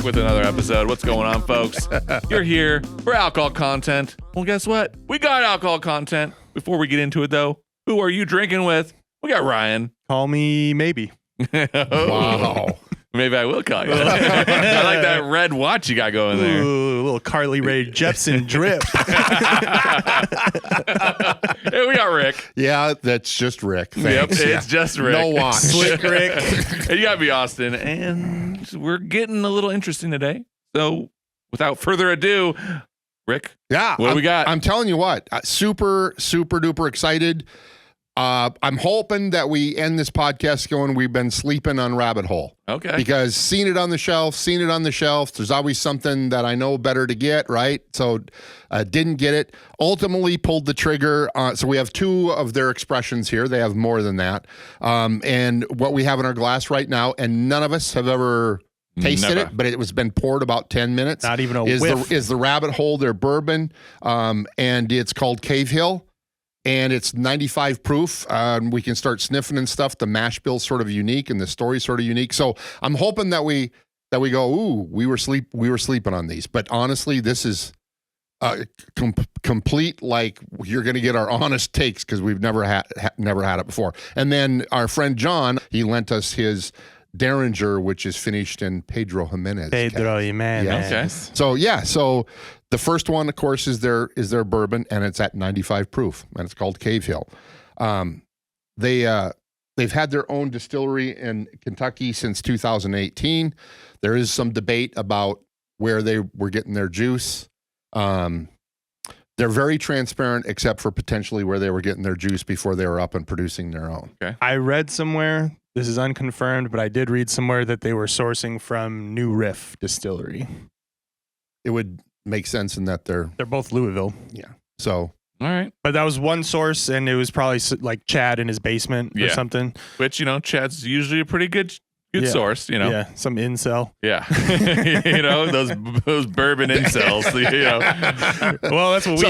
back with another episode. What's going on, folks? You're here for alcohol content. Well, guess what? We got alcohol content. Before we get into it, though, who are you drinking with? We got Ryan. Call me maybe. Wow. Maybe I will call you. I like that red watch you got going there. Ooh, a little Carly Rae Jepsen drip. Hey, we got Rick. Yeah, that's just Rick. Thanks. Yep, it's just Rick. No watch. Slick Rick. And you got me, Austin. And we're getting a little interesting today. So without further ado, Rick, Yeah. what do we got? I'm telling you what, super duper excited. I'm hoping that we end this podcast going, we've been sleeping on Rabbit Hole. Okay. Because seen it on the shelf. There's always something that I know better to get, right? So didn't get it. Ultimately pulled the trigger. So we have two of their expressions here. They have more than that. And what we have in our glass right now, and none of us have ever tasted it, but it was been poured about 10 minutes. Not even a whiff. Is the Rabbit Hole, their bourbon, and it's called Cavehill. And it's 95 proof. We can start sniffing and stuff. The mash bill's sort of unique, and the story's sort of unique. So I'm hoping that we go, ooh, we were sleeping on these. But honestly, this is complete. Like, you're going to get our honest takes because we've never had it before. And then our friend John, he lent us his Dareringer, which is finished in Pedro Jimenez. Okay. So the first one, of course, is their bourbon, and it's at 95 proof, and it's called Cavehill. They've had their own distillery in Kentucky since 2018. There is some debate about where they were getting their juice. They're very transparent, except for potentially where they were getting their juice before they were up and producing their own. Okay. I read somewhere, this is unconfirmed, but I did read somewhere that they were sourcing from New Riff Distillery. It would make sense in that they're both Louisville. Yeah. So. All right. But that was one source, and it was probably like Chad in his basement or something. Which, Chad's usually a pretty good source, Yeah, some incel. Yeah. those bourbon incels, Well, that's what we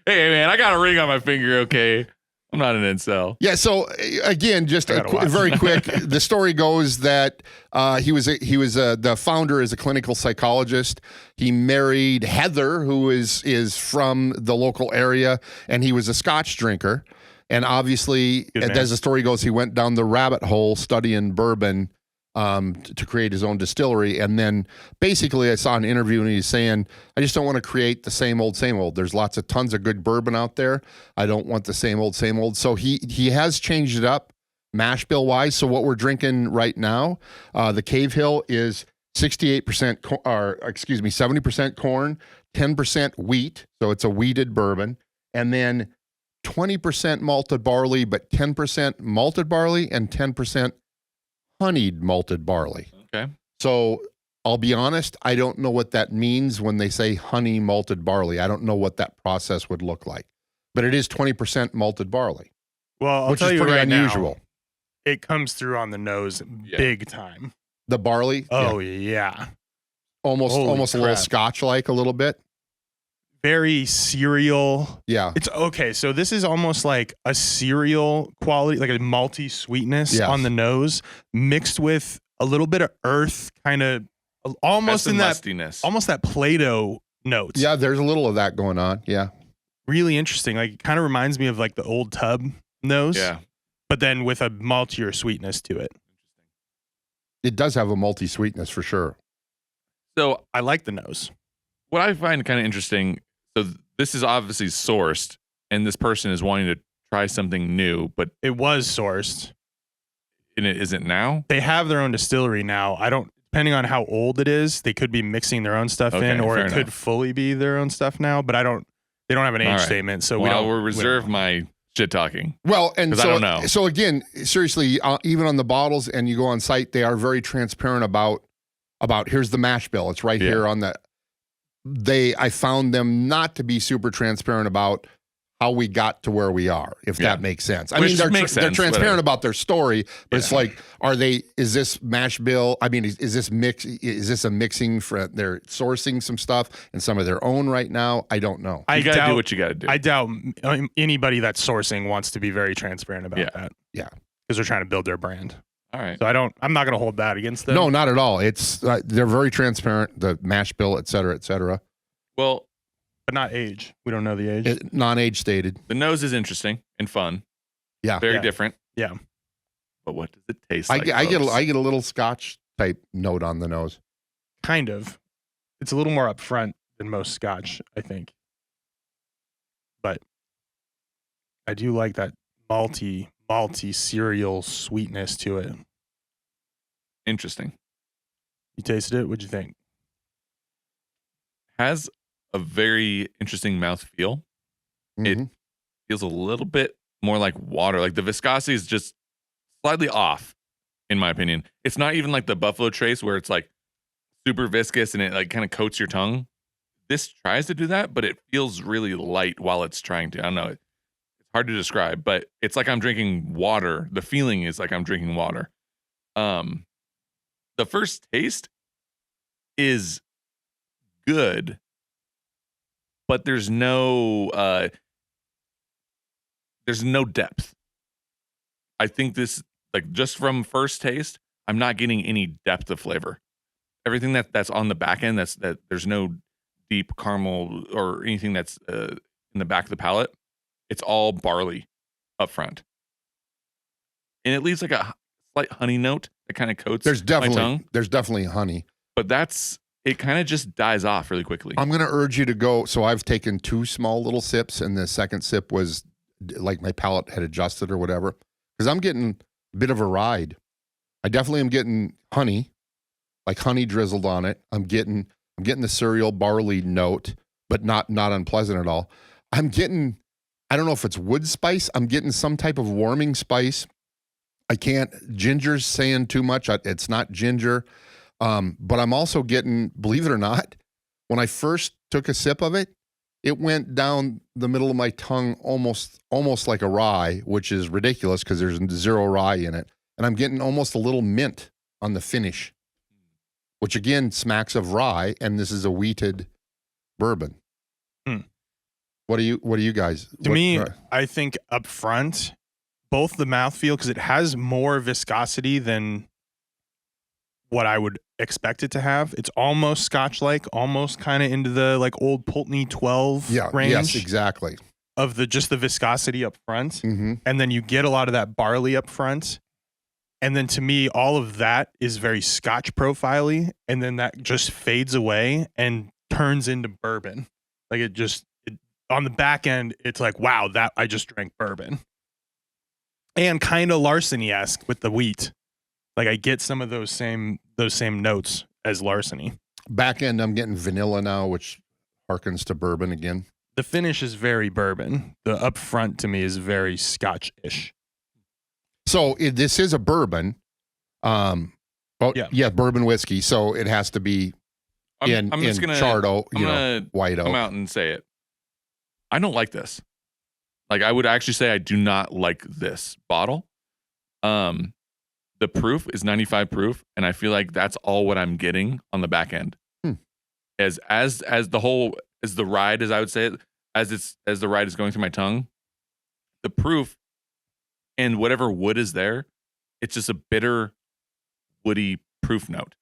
Hey, man, I got a ring on my finger, okay? I'm not an incel. Yeah. So again, just very quick. The story goes that the founder is a clinical psychologist. He married Heather, who is from the local area, and he was a Scotch drinker. And obviously, as the story goes, he went down the rabbit hole studying bourbon to create his own distillery. And then basically I saw an interview and he's saying, I just don't want to create the same old. There's tons of good bourbon out there. I don't want the same old. So he has changed it up mash bill wise. So what we're drinking right now, the Cavehill is 70% corn, 10% wheat. So it's a wheated bourbon. And then 20% malted barley, but 10% malted barley and 10% honeyed malted barley. Okay. So I'll be honest, I don't know what that means when they say honey malted barley. I don't know what that process would look like. But it is 20% malted barley. Well, which is pretty unusual. Now, it comes through on the nose big time. The barley? Oh, yeah. Almost a little Scotch-like a little bit. Very cereal. Yeah. It's okay. So this is almost like a cereal quality, like a malty sweetness on the nose, mixed with a little bit of earth, kind of almost in that mustiness, almost that Play-Doh notes. Yeah, there's a little of that going on. Yeah. Really interesting. Like, it kind of reminds me of like the old tub nose. Yeah. But then with a maltier sweetness to it. It does have a malty sweetness for sure. So I like the nose. What I find kind of interesting, so this is obviously sourced, and this person is wanting to try something new, but it was sourced. And it isn't now? They have their own distillery now. Depending on how old it is, they could be mixing their own stuff in, or it could fully be their own stuff now, but they don't have an age statement. So we'll reserve my shit talking. Well, and so, I don't know. So again, seriously, even on the bottles, and you go on site, they are very transparent about here's the mash bill. It's right here on the. I found them not to be super transparent about how we got to where we are, if that makes sense. I mean, they're transparent about their story, but it's like, is this mash bill? I mean, is this a mixing for, they're sourcing some stuff and some of their own right now? I don't know. You got to do what you got to do. I doubt anybody that's sourcing wants to be very transparent about that. Yeah. Because they're trying to build their brand. All right. So I'm not going to hold that against them. No, not at all. It's they're very transparent. The mash bill, et cetera, et cetera. Well, but not age. We don't know the age. Non-age stated. The nose is interesting and fun. Yeah. Very different. Yeah. But what does it taste like? I get a little Scotch type note on the nose. Kind of. It's a little more upfront than most Scotch, I think. But I do like that malty cereal sweetness to it. Interesting. You tasted it? What'd you think? Has a very interesting mouthfeel. Mm-hmm. It feels a little bit more like water. Like the viscosity is just slightly off, in my opinion. It's not even like the Buffalo Trace where it's like super viscous and it like kind of coats your tongue. This tries to do that, but it feels really light while it's trying to. I don't know. It's hard to describe, but it's like I'm drinking water. The feeling is like I'm drinking water. The first taste is good, but there's no depth. I think this, like, just from first taste, I'm not getting any depth of flavor. Everything that's on the back end, that there's no deep caramel or anything that's in the back of the palate. It's all barley up front, and it leaves like a slight honey note that kind of coats my tongue. There's definitely honey, but it kind of just dies off really quickly. I'm going to urge you to go. So I've taken 2 small little sips, and the second sip was like my palate had adjusted or whatever, because I'm getting a bit of a ride. I definitely am getting honey, like honey drizzled on it. I'm getting the cereal barley note, but not unpleasant at all. I'm getting, I don't know if it's wood spice. I'm getting some type of warming spice. Ginger's saying too much. It's not ginger. But I'm also getting, believe it or not, when I first took a sip of it, it went down the middle of my tongue almost like a rye, which is ridiculous because there's 0 rye in it. And I'm getting almost a little mint on the finish, which again smacks of rye, and this is a wheated bourbon. What do you guys? I think up front, both the mouthfeel, because it has more viscosity than what I would expect it to have. It's almost Scotch-like, almost kind of into the like old Pulteney 12 range. Yes, exactly. Of just the viscosity up front. Mm-hmm. And then you get a lot of that barley up front. And then to me, all of that is very Scotch profile-y. And then that just fades away and turns into bourbon. Like on the back end, it's like, wow, that I just drank bourbon. And kind of larceny-esque with the wheat. Like I get some of those same notes as larceny. Back end, I'm getting vanilla now, which harkens to bourbon again. The finish is very bourbon. The up front to me is very Scotch-ish. So this is a bourbon. Bourbon whiskey. So it has to be in Chardo, white oak. Come out and say it. I don't like this. Like I would actually say I do not like this bottle. The proof is 95 proof, and I feel like that's all what I'm getting on the back end. As the ride, as I would say it, as the ride is going through my tongue, the proof and whatever wood is there, it's just a bitter, woody proof note.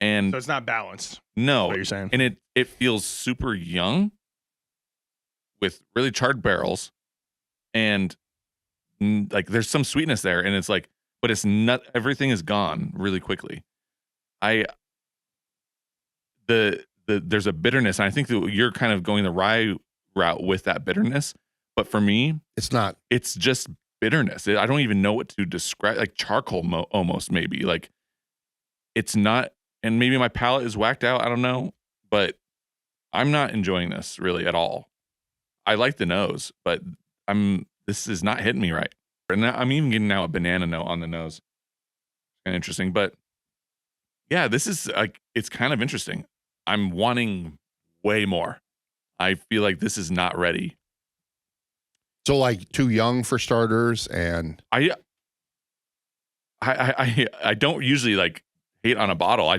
And so it's not balanced. No, what you're saying, and it feels super young with really charred barrels, and like there's some sweetness there, and it's like. But it's not. Everything is gone really quickly. There's a bitterness, and I think that you're kind of going the rye route with that bitterness. But for me, it's not. It's just bitterness. I don't even know what to describe. Like charcoal, almost maybe. Like it's not. And maybe my palate is whacked out. I don't know, but I'm not enjoying this really at all. I like the nose, but this is not hitting me right. And I'm even getting now a banana note on the nose. Kind of interesting, but yeah, this is like, it's kind of interesting. I'm wanting way more. I feel like this is not ready. So like too young for starters, and I don't usually like hate on a bottle.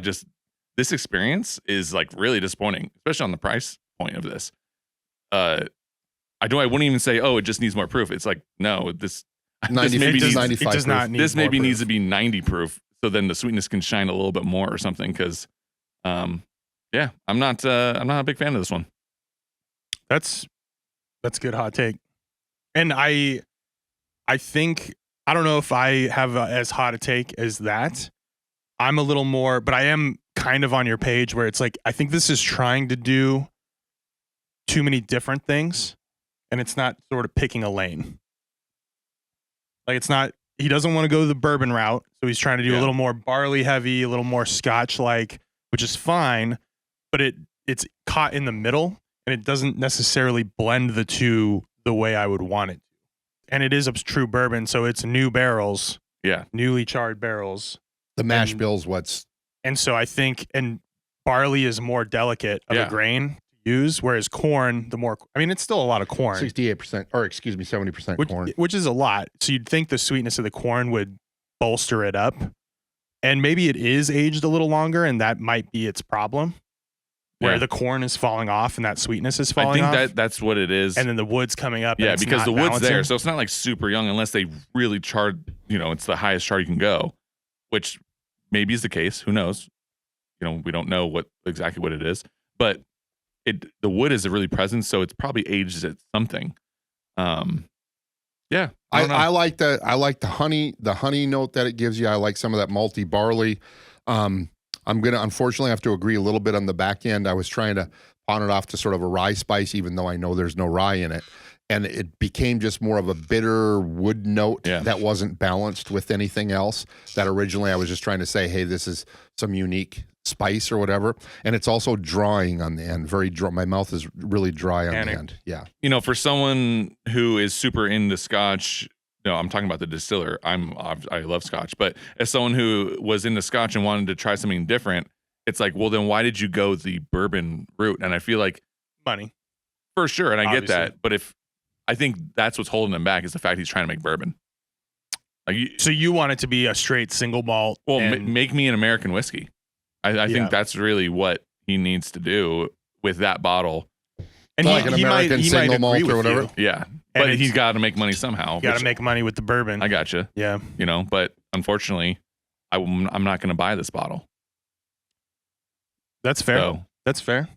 This experience is like really disappointing, especially on the price point of this. I wouldn't even say, oh, it just needs more proof. It's like, no, 95 does not need this more maybe proof. needs to be 90 proof, so then the sweetness can shine a little bit more or something. Because, yeah, I'm not a big fan of this one. That's a good hot take, and I think I don't know if I have as hot a take as that. I'm a little more, but I am kind of on your page where it's like I think this is trying to do too many different things, and it's not sort of picking a lane. Like it's not. He doesn't want to go the bourbon route, so he's trying to do a little more barley heavy, a little more Scotch like, which is fine, but it's caught in the middle, and it doesn't necessarily blend the two the way I would want it. And it is a true bourbon, so it's new barrels, newly charred barrels. The mash bill's and so I think, and barley is more delicate of a grain to use, whereas corn, it's still a lot of corn. 68%, or excuse me, 70% corn. Which is a lot. So you'd think the sweetness of the corn would bolster it up. And maybe it is aged a little longer, and that might be its problem. Where the corn is falling off and that sweetness is falling off. I think that's what it is. And then the wood's coming up. Yeah, because the wood's there. So it's not like super young unless they really charred, it's the highest char you can go, which maybe is the case. Who knows? We don't know exactly what it is. But the wood is really present, so it's probably aged at something. Yeah. I like the honey note that it gives you. I like some of that malty barley. I'm going to unfortunately have to agree a little bit on the back end. I was trying to pawn it off to sort of a rye spice, even though I know there's no rye in it. And it became just more of a bitter wood note that wasn't balanced with anything else. That originally I was just trying to say, hey, this is some unique spice or whatever. And it's also drying on the end, very dry. My mouth is really dry on the end. Yeah. For someone who is super into Scotch, no, I'm talking about the distiller. I love Scotch, but as someone who was into Scotch and wanted to try something different, it's like, well, then why did you go the bourbon route? And I feel like money, for sure, and I get that. But I think that's what's holding him back is the fact he's trying to make bourbon. So you want it to be a straight single malt? Well, make me an American whiskey. I think that's really what he needs to do with that bottle. And like an American single malt or whatever. Yeah. But he's got to make money somehow. Got to make money with the bourbon. I gotcha. Yeah. But unfortunately, I'm not going to buy this bottle. That's fair. So, that's fair.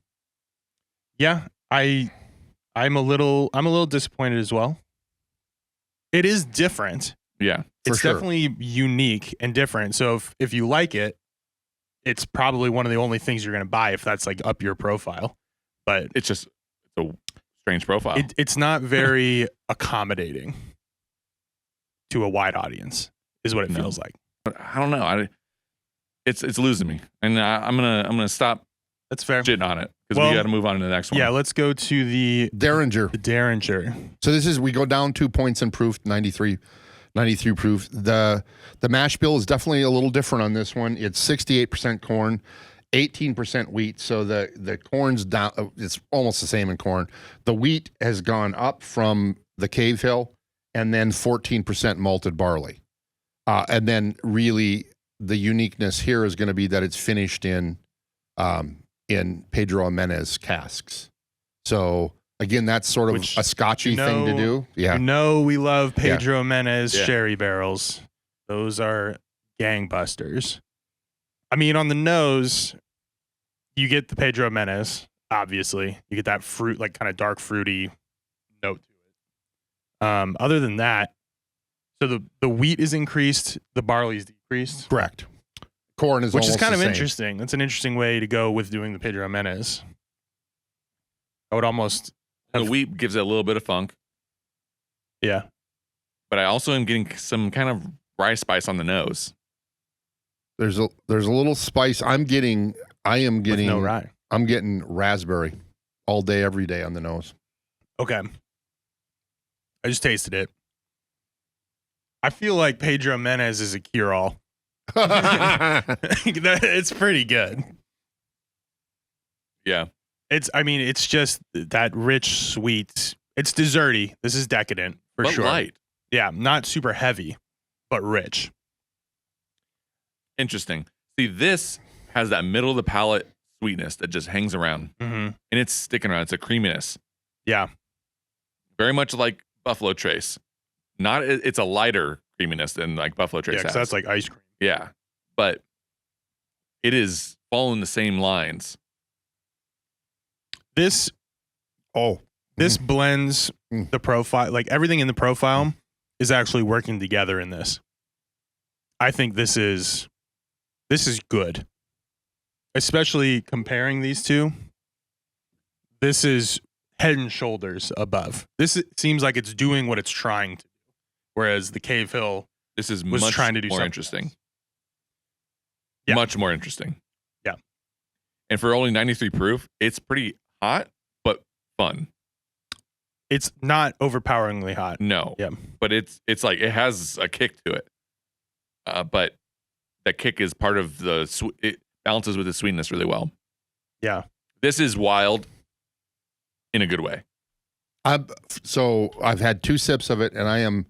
Yeah. I'm a little disappointed as well. It is different. Yeah. It's definitely unique and different. So if you like it, it's probably one of the only things you're going to buy if that's like up your profile. But it's a strange profile. It's not very accommodating to a wide audience, is what it feels like. I don't know. It's losing me, and I'm gonna stop. That's fair. Shitting on it because we got to move on to the next one. Yeah, let's go to the Dareringer. The Dareringer. So we go down 2 points in proof, 93 proof. The mash bill is definitely a little different on this one. It's 68% corn, 18% wheat. So the corn's down. It's almost the same in corn. The wheat has gone up from the Cavehill, and then 14% malted barley. And then really the uniqueness here is going to be that it's finished in Pedro Jimenez casks. So again, that's sort of a Scotchy thing to do. Yeah. We love Pedro Jimenez sherry barrels. Those are gangbusters. I mean, on the nose, you get the Pedro Jimenez, obviously. You get that fruit, like kind of dark fruity note to it. Other than that, so the wheat is increased, the barley is decreased. Correct. Corn is which is kind of the same. interesting. That's an interesting way to go with doing the Pedro Jimenez. I would almost the wheat gives it a little bit of funk. Yeah. But I also am getting some kind of rye spice on the nose. There's a little spice. I am getting with no rye. I'm getting raspberry all day, every day on the nose. Okay. I just tasted it. I feel like Pedro Jimenez is a cure-all. It's pretty good. Yeah. It's just that rich, sweet. It's desserty. This is decadent for sure. Light. Yeah, not super heavy, but rich. Interesting. See, this has that middle of the palate sweetness that just hangs around, and it's sticking around. It's a creaminess. Yeah, very much like Buffalo Trace. it's a lighter creaminess than like Buffalo Trace has. Yeah, that's like ice cream. Yeah, but it is following the same lines. This blends the profile, like everything in the profile is actually working together in this. I think this is good. Especially comparing these two. This is head and shoulders above. This seems like it's doing what it's trying to do. Whereas the Cavehill was much trying to do more something interesting. Yeah. Much more interesting. Yeah. And for only 93 proof, it's pretty hot, but fun. It's not overpoweringly hot. No. Yeah. But it's like it has a kick to it. But that kick is part of it balances with the sweetness really well. Yeah. This is wild in a good way. So I've had 2 sips of it, and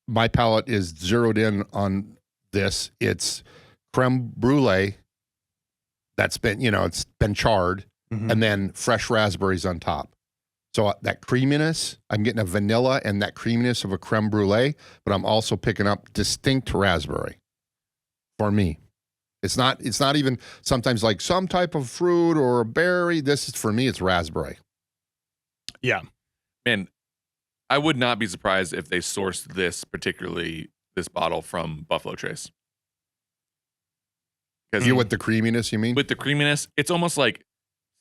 my palate is zeroed in on this. It's creme brulee that's been, it's been charred, and then fresh raspberries on top. So that creaminess, I'm getting a vanilla and that creaminess of a creme brulee, but I'm also picking up distinct raspberry for me. It's not even sometimes like some type of fruit or a berry. This is, for me, it's raspberry. Yeah. Man, I would not be surprised if they sourced this bottle from Buffalo Trace. You with the creaminess, you mean? With the creaminess, it's almost like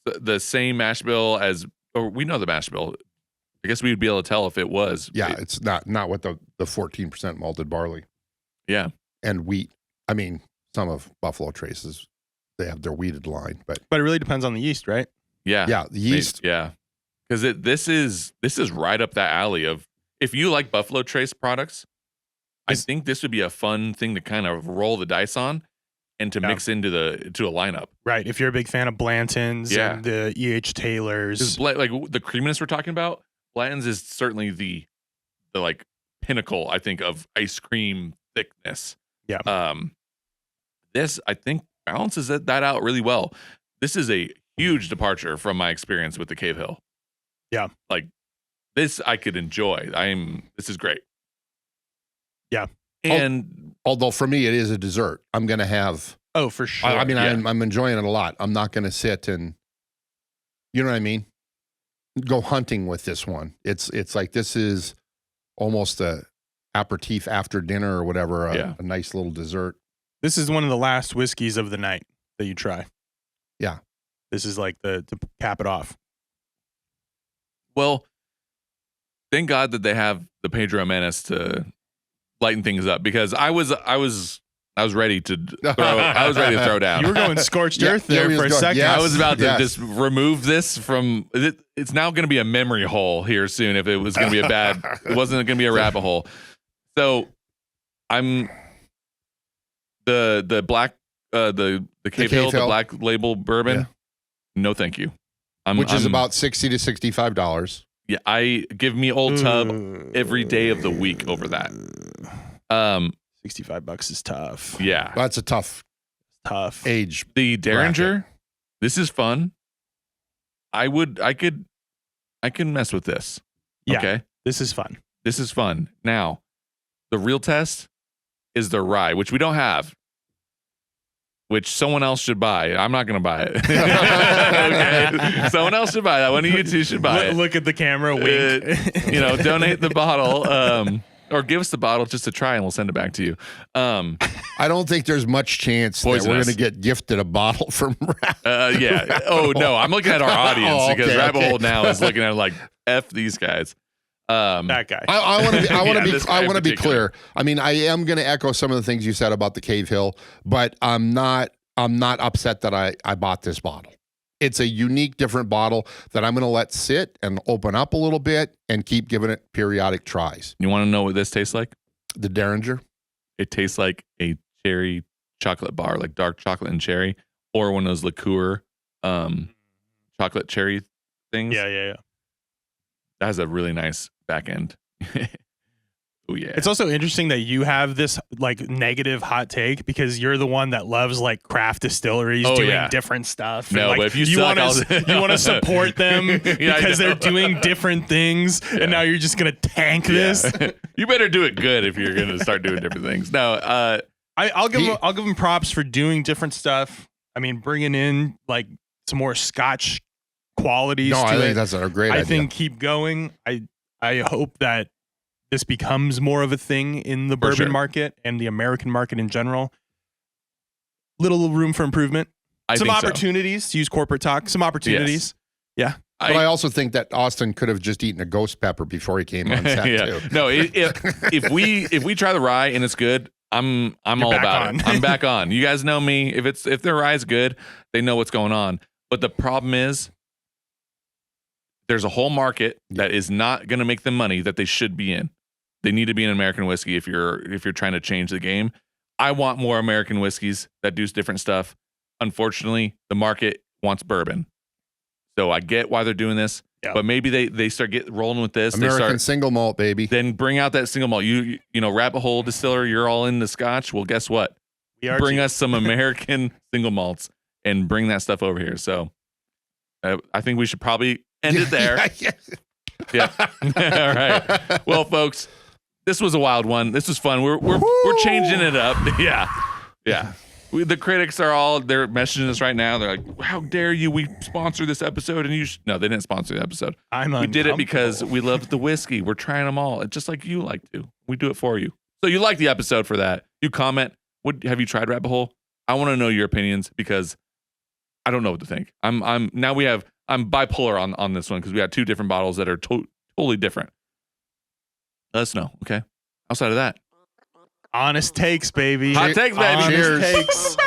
the same mash bill or we know the mash bill. I guess we would be able to tell if it was. Yeah, it's not with the 14% malted barley. Yeah. And wheat. I mean, some of Buffalo Trace's, they have their wheated line, but it really depends on the yeast, right? Yeah. Yeah, the yeast. Yeah. Because this is right up that alley of, if you like Buffalo Trace products, I think this would be a fun thing to kind of roll the dice on and to mix into a lineup. Right. If you're a big fan of Blanton's and the E.H. Taylor's. Like the creaminess we're talking about, Blanton's is certainly the like pinnacle, I think, of ice cream thickness. Yeah. This, I think, balances that out really well. This is a huge departure from my experience with the Cavehill. Yeah. Like this I could enjoy. This is great. Yeah. And although for me it is a dessert, I'm going to have. Oh, for sure. I mean, I'm enjoying it a lot. I'm not going to sit and, you know what I mean? Go hunting with this one. It's like, this is almost a aperitif after dinner or whatever. A nice little dessert. This is one of the last whiskeys of the night that you try. Yeah. This is like to cap it off. Well, thank God that they have the Pedro Menace to lighten things up, because I was ready to throw down. You were going scorched earth there for a second. Yes, I was about to just remove this from it. It's now going to be a memory hole here soon. If it was going to be it wasn't going to be a rabbit hole. So I'm the black the Cavehill, the black label bourbon. Yeah. No, thank you. Which is about $60 to $65. Yeah, I give me Old Tub every day of the week over that. $65 is tough. Yeah, that's a tough age. The Dareringer, this is fun. I can mess with this. Yeah, okay, this is fun. This is fun. Now, the real test is the rye, which we don't have. Which someone else should buy. I'm not going to buy it. Okay, someone else should buy that. One of you two should buy it. Look at the camera, wink. Donate the bottle, or give us the bottle just to try, and we'll send it back to you. I don't think there's much chance that we're going to get gifted a bottle from. Yeah. Oh no, I'm looking at our audience because Rabbit Hole now is looking at it like F these guys. That guy. I want to be clear. I mean, I am going to echo some of the things you said about the Cavehill, but I'm not upset that I bought this bottle. It's a unique, different bottle that I'm going to let sit and open up a little bit and keep giving it periodic tries. You want to know what this tastes like? The Dareringer. It tastes like a cherry chocolate bar, like dark chocolate and cherry, or one of those liqueur chocolate cherry things. Yeah. That has a really nice back end. Oh yeah. It's also interesting that you have this like negative hot take because you're the one that loves like craft distilleries doing different stuff. No, like, but if you want to support them because they're doing different things, and now you're just gonna tank this. You better do it good if you're gonna start doing different things. No, I'll give them props for doing different stuff. I mean, bringing in like some more Scotch qualities. No, I think that's a great idea. I think keep going. I hope that this becomes more of a thing in the bourbon market and the American market in general. Little room for improvement. Some opportunities to use corporate talk. Some opportunities. Yes. Yeah. But I also think that Austin could have just eaten a ghost pepper before he came on set too. No, if we try the rye and it's good, I'm all about it. I'm back on. You guys know me. If their rye is good, they know what's going on. But the problem is there's a whole market that is not going to make them money that they should be in. They need to be in American whiskey if you're trying to change the game. I want more American whiskeys that do different stuff. Unfortunately, the market wants bourbon. So I get why they're doing this, but maybe they start rolling with this. American single malt, baby. Then bring out that single malt. You know, Rabbit Hole Distillery, you're all in the Scotch. Well, guess what? Bring us some American single malts and bring that stuff over here. So I think we should probably end it there. Yeah. All right. Well, folks, this was a wild one. This was fun. We're changing it up. Yeah. The critics they're messaging us right now. They're like, "How dare you? We sponsor this episode, and you no, they didn't sponsor the episode. We did it because we love the whiskey. We're trying them all, just like you like to. We do it for you. So you like the episode for that. You comment. Have you tried Rabbit Hole? I want to know your opinions because I don't know what to think. I'm bipolar on this one because we had two different bottles that are totally different. Let us know, okay? Outside of that, honest takes, baby. Hot takes, baby. Honest takes.